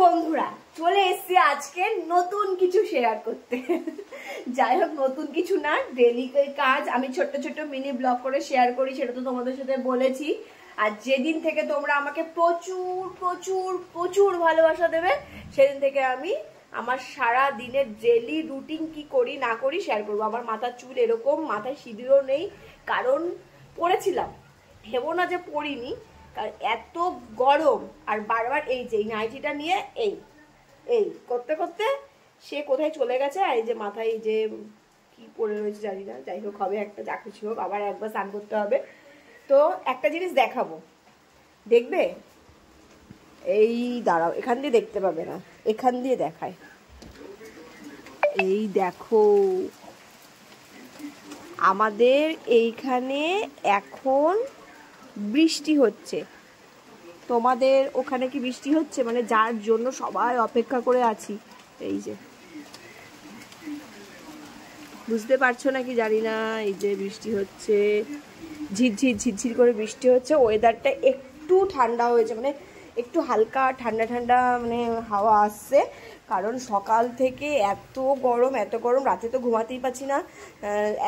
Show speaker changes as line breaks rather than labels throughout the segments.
বন্ধুরা চলে এসেছি আজকে নতুন কিছু শেয়ার করতে। যাই হোক, নতুন কিছু না, ডেলি কাজ আমি ছোট্ট ছোট্ট মিনি ব্লগ করে শেয়ার করি, সেটা তো তোমাদের সাথে বলেছি। আর যেদিন থেকে তোমরা আমাকে প্রচুর প্রচুর প্রচুর ভালোবাসা দেবে, সেদিন থেকে আমি আমার সারা দিনের ডেলি রুটিন কি করি না করি শেয়ার করবো। আমার মাথার চুল এরকম, মাথায় সিঁদুরও নেই, কারণ পড়েছিলাম, ভেবো না যে পড়িনি, কারণ এত গরম। আর বারবার এই যে নাইটিটা নিয়ে এই এই করতে করতে সে কোথায় চলে গেছে। আর এই যে মাথায় এই যে কি পড়ে রয়েছে জানি না, যাই হোক হবে একটা, যা কিছু হোক, আবার একবার স্নান করতে হবে। তো একটা জিনিস দেখাবো, দেখবে? এই দাঁড়াও, এখান দিয়ে দেখতে পাবে না, এখান দিয়ে দেখায়। এই দেখো, আমাদের এইখানে এখন বৃষ্টি হচ্ছে। তোমাদের ওখানে কি বৃষ্টি হচ্ছে? মানে যার জন্য সবাই অপেক্ষা করে আছি। এই যে বুঝতে পারছো নাকি জানি না, এই যে বৃষ্টি হচ্ছে, ঝিরঝির ঝিরঝির করে বৃষ্টি হচ্ছে। ওয়েদারটা একটু ঠান্ডা হয়েছে, মানে একটু হালকা ঠান্ডা ঠান্ডা মানে হাওয়া আসছে। কারণ সকাল থেকে এত গরম এত গরম, রাতে তো ঘুমাতেই পাচ্ছি না।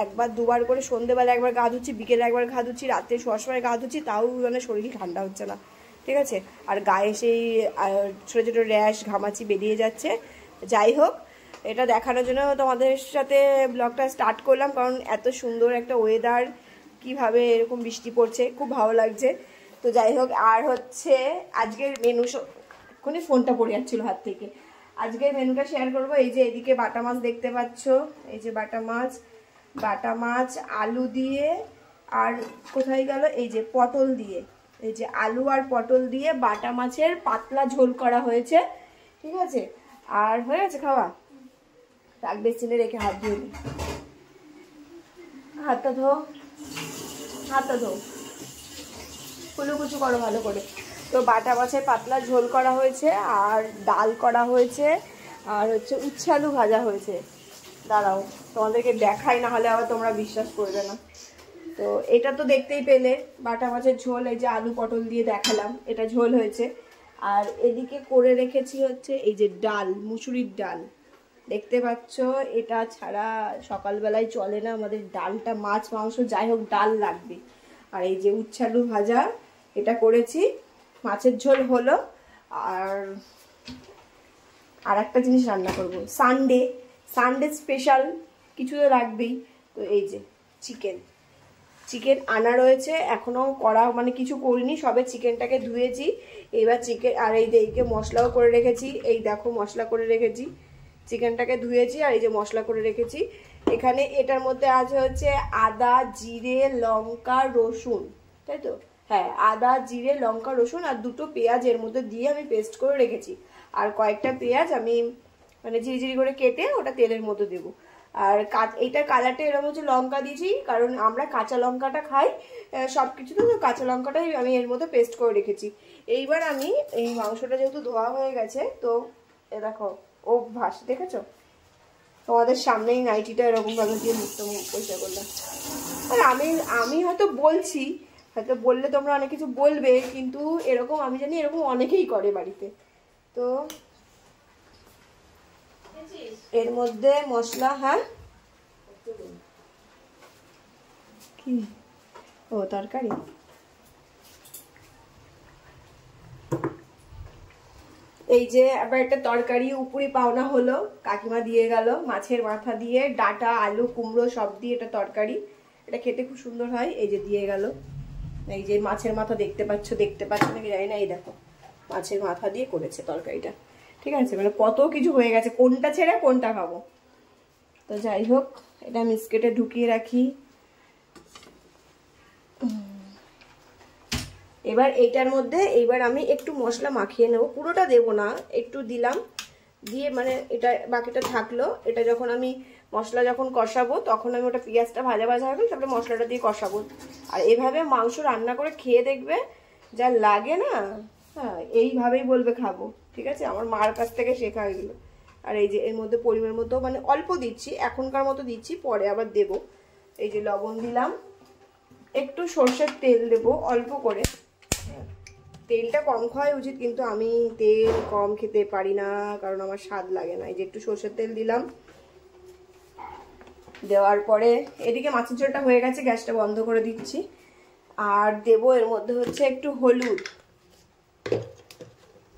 একবার দুবার করে, সন্ধ্যেবেলা একবার গা ধুচ্ছি, বিকেলে একবার গা ধুচ্ছি, রাতে শোয়ার সময় গা ধুচ্ছি, তাও মানে শরীর ঠান্ডা হচ্ছে না, ঠিক আছে। আর গায়ে সেই ছোটো ছোটো র্যাশ ঘামাচি বেরিয়ে যাচ্ছে। যাই হোক, এটা দেখানোর জন্য তোমাদের সাথে ব্লগটা স্টার্ট করলাম, কারণ এত সুন্দর একটা ওয়েদার, কিভাবে এরকম বৃষ্টি পড়ছে, খুব ভালো লাগছে। তো যাই হোক, আর হচ্ছে আজকের মেনু, এক্ষুনি ফোনটা পড়ে যাচ্ছিল হাত থেকে। আজকের মেনুটা শেয়ার করব। এই যে এদিকে বাটা মাছ দেখতে পাচ্ছ, এই যে বাটা মাছ আলু দিয়ে, আর কোথায় গেল, এই যে পটল দিয়ে, এই যে আলু আর পটল দিয়ে বাটা মাছের পাতলা ঝোল করা হয়েছে, ঠিক আছে। আর হয়ে গেছে খাওয়া, রাখ বেসিনে রেখে হাত ধুয়ে নি, হাতটা ধো, কুচু করো ভালো করে। তো বাটা মাছের পাতলা ঝোল করা হয়েছে, আর ডাল করা হয়েছে, আর হচ্ছে উচ্ছে আলু ভাজা হয়েছে। দাঁড়াও তোমাদেরকে দেখাই, না হলে আবার তোমরা বিশ্বাস করবে না। তো এটা তো দেখতেই পেলে, বাটা মাছের ঝোল, এই যে আলু পটল দিয়ে দেখালাম, এটা ঝোল হয়েছে। আর এদিকে করে রেখেছি হচ্ছে এই যে ডাল, মুসুরির ডাল দেখতে পাচ্ছ। এটা ছাড়া সকালবেলায় চলে না আমাদের, ডালটা মাছ মাংস যাই হোক ডাল লাগবে। আর এই যে উচ্ছে আলু ভাজা, এটা করেছি, মাছের ঝোল হলো। আর একটা জিনিস রান্না করব, সানডে স্পেশাল কিছু তো লাগবেই। তো এই যে চিকেন আনা রয়েছে, এখনো করা মানে কিছু করিনি, সবে চিকেনটাকে ধুয়েছি। এবার চিকেন, আর এই দিকে মশলাও করে রেখেছি, এই দেখো মশলা করে রেখেছি, চিকেনটাকে ধুয়েছি, আর এই যে মশলা করে রেখেছি। এখানে এটার মধ্যে আছে হচ্ছে আদা জিরে লঙ্কা রসুন, তাই তো? হ্যাঁ, আদা জিরে লঙ্কা রসুন, আর দুটো পেঁয়াজ এর মধ্যে দিয়ে আমি পেস্ট করে রেখেছি। আর কয়েকটা পেঁয়াজ আমি মানে ঝিরিঝিরি করে কেটে ওটা তেলের মধ্যে দেবো। আর এইটার কালারটা এরকম হচ্ছে, লঙ্কা দিয়েছি কারণ আমরা কাঁচা লঙ্কাটা খাই সব কিছুতে, তো কাঁচা লঙ্কাটাই আমি এর মধ্যে পেস্ট করে রেখেছি। এইবার আমি এই মাংসটা যেহেতু ধোয়া হয়ে গেছে, তো এ দেখো অভ্যাস, দেখেছো? তোমাদের সামনেই নাইটিটা এরকম ভাবে দিয়ে মুক্ত পরিষ্কার করলাম। আর আমি হয়তো বলছি, হয়তো বললে তোমরা অনেক কিছু বলবে, কিন্তু এরকম আমি জানি এরকম অনেকেই করে বাড়িতে। তো এর মধ্যে মশলা, হ্যাঁ কি, ও তরকারি, এই যে আবার একটা তরকারি উপরি পাওনা হলো, কাকিমা দিয়ে গেল, মাছের মাথা দিয়ে ডাটা আলু কুমড়ো সব দিয়ে এটা তরকারি, এটা খেতে খুব সুন্দর হয়। এই যে দিয়ে গেল, এই যে মাছের মাথা দেখতে পাচ্ছ নাকি জানি না, এই দেখো মাছের মাথা দিয়ে করেছে তরকারিটা, ঠিক আছে। মানে কত কিছু হয়ে গেছে, কোনটা ছেড়ে কোনটা খাবো। তো যাই হোক, এটা মিক্সিতে ঢুকিয়ে রাখি। এবার এইটার মধ্যে এইবার আমি একটু মশলা মাখিয়ে নেব, পুরোটা দেব না, একটু দিলাম, দিয়ে মানে এটা বাকিটা থাকলো। এটা যখন আমি মশলা যখন কষাবো, তখন আমি ওটা পেঁয়াজটা ভাজা ভাজা হবে, তারপরে মশলাটা দিয়ে কষাবো। আর এভাবে মাংস রান্না করে খেয়ে দেখবে, যা লাগে না, হ্যাঁ এইভাবেই বলবে খাবো, ঠিক আছে। আমার মার কাছ থেকে শেখা এগুলো। আর এই যে এর মধ্যে পরিমাণ মতো মানে অল্প দিচ্ছি, এখনকার মতো দিচ্ছি, পরে আবার দেব। এই যে লবণ দিলাম, একটু সর্ষের তেল দেবো অল্প করে, তেলটা কম খাওয়াই উচিত, কিন্তু আমি তেল কম খেতে পারি না, কারণ আমার স্বাদ লাগে না। এই যে একটু সর্ষের তেল দিলাম, দেওয়ার পরে এদিকে মাছের ঝোলটা হয়ে গেছে, গ্যাসটা বন্ধ করে দিচ্ছি। আর দেবো এর মধ্যে হচ্ছে একটু হলুদ।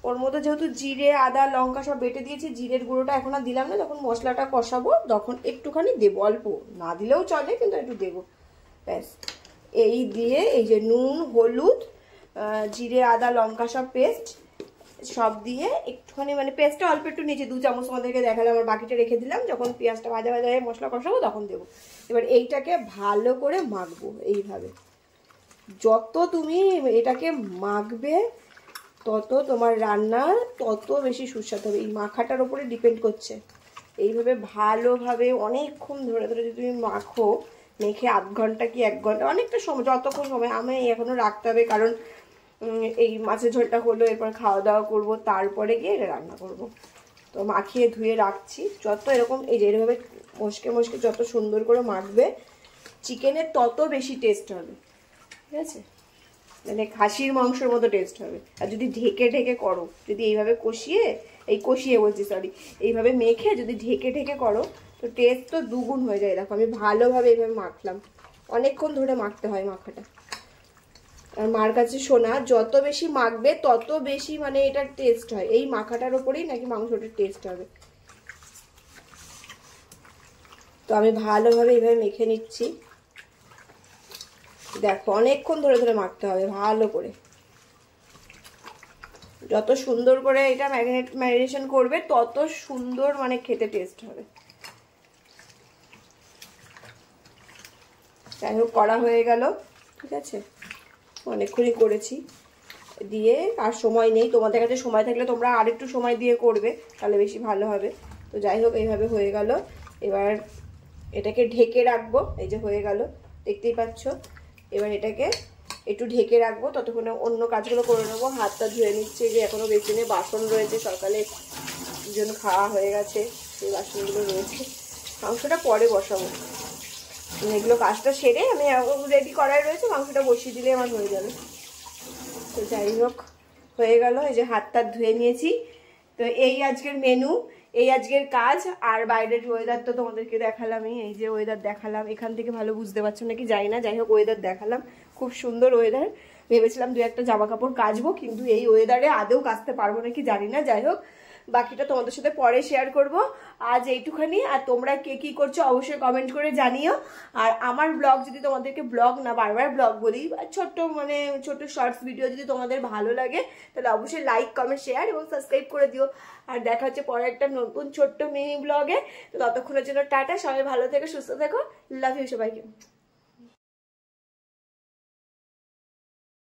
ওর মধ্যে যেহেতু জিরে আদা লঙ্কা সব বেটে দিয়েছি, জিরের গুঁড়োটা এখন আর দিলাম না, যখন মশলাটা কষাবো তখন একটুখানি দেবো, অল্প, না দিলেও চলে কিন্তু একটু দেবো, ব্যাস। এই দিয়ে এই যে নুন হলুদ জিরে আদা লঙ্কা সব পেস্ট সব দিয়ে একটুখানি, মানে পেস্টটা অল্প একটু নিচে 2 চামচ তোমাদেরকে দেখালাম, আর বাকিটা রেখে দিলাম, যখন পেঁয়াজটা ভাজা ভাজা হয়ে মশলা কষাবো তখন দেবো। এবার এইটাকে ভালো করে মাখবো এইভাবে। যত তুমি এটাকে মাখবে তত তোমার রান্না তত বেশি সুস্বাদু হবে। এই মাখাটার উপরে ডিপেন্ড করছে। এইভাবে ভালোভাবে অনেকক্ষণ ধরে ধরে যদি তুমি মাখো, মেখে আধ ঘন্টা কি 1 ঘন্টা, অনেকটা সময়, যতক্ষণ সময় আমি এখনো রাখতে হবে, কারণ এই মাছের ঝোলটা হলো, এরপর খাওয়া দাওয়া করবো, তারপরে গিয়ে এটা রান্না করব। তো মাখিয়ে ধুয়ে রাখছি। যত এরকম এই যে এভাবে মশকে মশকে যত সুন্দর করে মাখবে, চিকেনের তত বেশি টেস্ট হবে, ঠিক আছে? মানে খাসির মাংসের মতো টেস্ট হবে। আর যদি ঢেকে ঢেকে করো, যদি এইভাবে কষিয়ে বলছি সরি, এইভাবে মেখে যদি ঢেকে ঢেকে করো, তো টেস্ট তো দ্বিগুণ হয়ে যায়। দেখো আমি ভালোভাবে এইভাবে মাখলাম, অনেকক্ষণ ধরে মাখতে হয় মাখাটা। আর মার কাছে শোনা, যত বেশি মাখবে তত বেশি মানে এটার টেস্ট হয়। এই মাখাটার ওপরেই নাকি মাংসটার টেস্ট হবে। তো আমি ভালোভাবে এইভাবে মেখে নিচ্ছি। দেখো অনেকক্ষণ ধরে ধরে মাখতে হবে ভালো করে। যত সুন্দর করে এটা ম্যারিনেশন করবে তত সুন্দর মানে খেতে টেস্ট হবে। যাই হোক করা হয়ে গেল, ঠিক আছে? অনেকক্ষণই করেছি দিয়ে, আর সময় নেই। তোমাদের কাছে সময় থাকলে তোমরা আরেকটু সময় দিয়ে করবে, তাহলে বেশি ভালো হবে। তো যাই হোক এইভাবে হয়ে গেল। এবার এটাকে ঢেকে রাখবো। এই যে হয়ে গেল, দেখতেই পাচ্ছ। এবার এটাকে একটু ঢেকে রাখবো, ততক্ষণে অন্য কাজগুলো করে নেবো। হাতটা ধুয়ে নিচ্ছে, যে এখনো বেসিনে বাসন রয়েছে, সকালে দুজন খাওয়া হয়ে গেছে, সেই বাসনগুলো রয়েছে। মাংসটা পরে বসাবো, এগুলো কাজটা সেরে আমি রেডি করাই রয়েছে, মাংসটা বসিয়ে দিলে আমার হয়ে যাবে। তো যাই হোক হয়ে গেল। এই যে হাতটা ধুয়ে নিয়েছি। তো এই আজকের মেনু, এই আজকের কাজ। আর বাইরের ওয়েদার তো তোমাদেরকে দেখালামই, এই যে ওয়েদার দেখালাম। এখান থেকে ভালো বুঝতে পারছো নাকি জানি না, যাই হোক ওয়েদার দেখালাম। খুব সুন্দর ওয়েদার। ভেবেছিলাম 2-1টা জামা কাপড় কাচবো, কিন্তু এই ওয়েদারে আদৌ কাচতে পারবো নাকি জানি না। যাই হোক বাকিটা তোমাদের সাথে পরে শেয়ার করব। আজ এইটুখানি। আর তোমরা কে কি করছো অবশ্যই কমেন্ট করে জানিও। আর আমার ব্লগ যদি তোমাদেরকে, ব্লগ না বারবার ব্লগ বলি, ছোট্ট মানে ছোট্ট শর্টস ভিডিও যদি তোমাদের ভালো লাগে, তাহলে অবশ্যই লাইক কমেন্ট শেয়ার এবং সাবস্ক্রাইব করে দিও। আর দেখা হচ্ছে পরে একটা নতুন ছোট্ট মিনি ব্লগে। তো ততক্ষণের জন্য টাটা, সবাই ভালো থেকো, সুস্থ থেকো, লাভ ইউ সবাইকে।